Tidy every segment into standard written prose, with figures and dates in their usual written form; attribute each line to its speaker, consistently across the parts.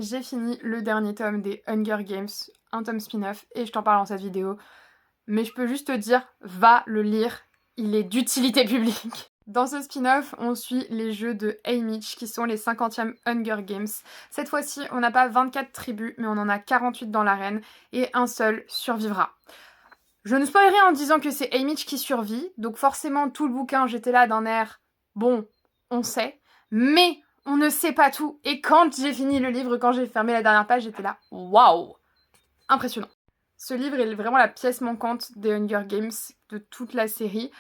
Speaker 1: j'ai fini le dernier tome des Hunger Games, un tome spin-off, et je t'en parle dans cette vidéo. Mais je peux juste te dire, va le lire, il est d'utilité publique. Dans ce spin-off, on suit les jeux de Haymitch, qui sont les 50e Hunger Games. Cette fois-ci, on n'a pas 24 tribus, mais on en a 48 dans l'arène, et un seul survivra. Je ne spoilerai en disant que c'est Haymitch qui survit, donc forcément, tout le bouquin, j'étais là d'un air, bon, on sait, mais on ne sait pas tout. Et quand j'ai fini le livre, quand j'ai fermé la dernière page, j'étais là, waouh, impressionnant. Ce livre est vraiment la pièce manquante des Hunger Games, de toute la série.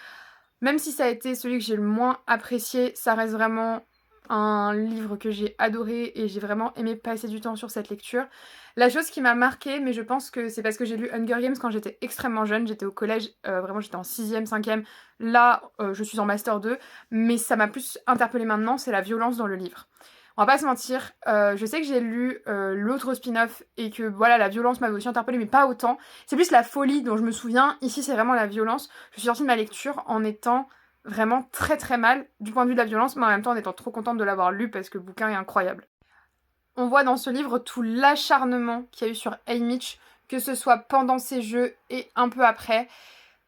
Speaker 1: Même si ça a été celui que j'ai le moins apprécié, ça reste vraiment un livre que j'ai adoré et j'ai vraiment aimé passer du temps sur cette lecture. La chose qui m'a marquée, mais je pense que c'est parce que j'ai lu Hunger Games quand j'étais extrêmement jeune, j'étais au collège, vraiment j'étais en 6e, 5e, là je suis en Master 2, mais ça m'a plus interpellée maintenant, c'est la violence dans le livre. On va pas se mentir, je sais que j'ai lu l'autre spin-off et que voilà, la violence m'avait aussi interpellée, mais pas autant. C'est plus la folie dont je me souviens, ici c'est vraiment la violence. Je suis sortie de ma lecture en étant vraiment très très mal du point de vue de la violence, mais en même temps en étant trop contente de l'avoir lu parce que le bouquin est incroyable. On voit dans ce livre tout l'acharnement qu'il y a eu sur Haymitch, que ce soit pendant ses jeux et un peu après.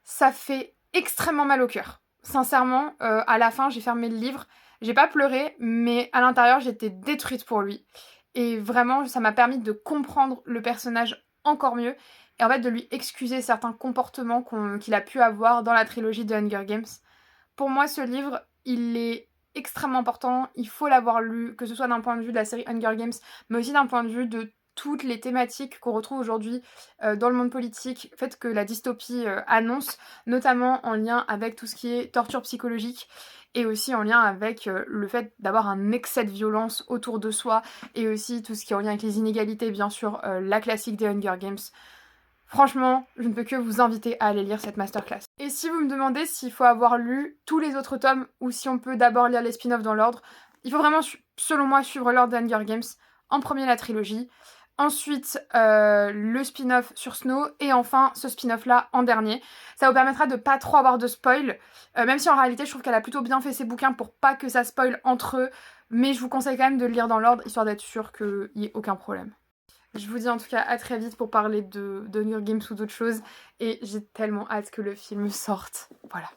Speaker 1: Ça fait extrêmement mal au cœur. Sincèrement, à la fin, j'ai fermé le livre. J'ai pas pleuré, mais à l'intérieur, j'étais détruite pour lui. Et vraiment, ça m'a permis de comprendre le personnage encore mieux. Et en fait, de lui excuser certains comportements qu'il a pu avoir dans la trilogie de Hunger Games. Pour moi, ce livre, il est extrêmement important. Il faut l'avoir lu, que ce soit d'un point de vue de la série Hunger Games, mais aussi d'un point de vue de toutes les thématiques qu'on retrouve aujourd'hui dans le monde politique, le fait que la dystopie annonce, notamment en lien avec tout ce qui est torture psychologique et aussi en lien avec le fait d'avoir un excès de violence autour de soi et aussi tout ce qui est en lien avec les inégalités, bien sûr, la classique des Hunger Games. Franchement, je ne peux que vous inviter à aller lire cette masterclass. Et si vous me demandez s'il faut avoir lu tous les autres tomes ou si on peut d'abord lire les spin-offs dans l'ordre, il faut vraiment, selon moi, suivre l'ordre des Hunger Games. En premier, la trilogie. Ensuite, le spin-off sur Snow. Et enfin, ce spin-off-là en dernier. Ça vous permettra de pas trop avoir de spoil. Même si en réalité, je trouve qu'elle a plutôt bien fait ses bouquins pour pas que ça spoil entre eux. Mais je vous conseille quand même de le lire dans l'ordre, histoire d'être sûr qu'il n'y ait aucun problème. Je vous dis en tout cas à très vite pour parler de Hunger Games ou d'autres choses. Et j'ai tellement hâte que le film sorte. Voilà.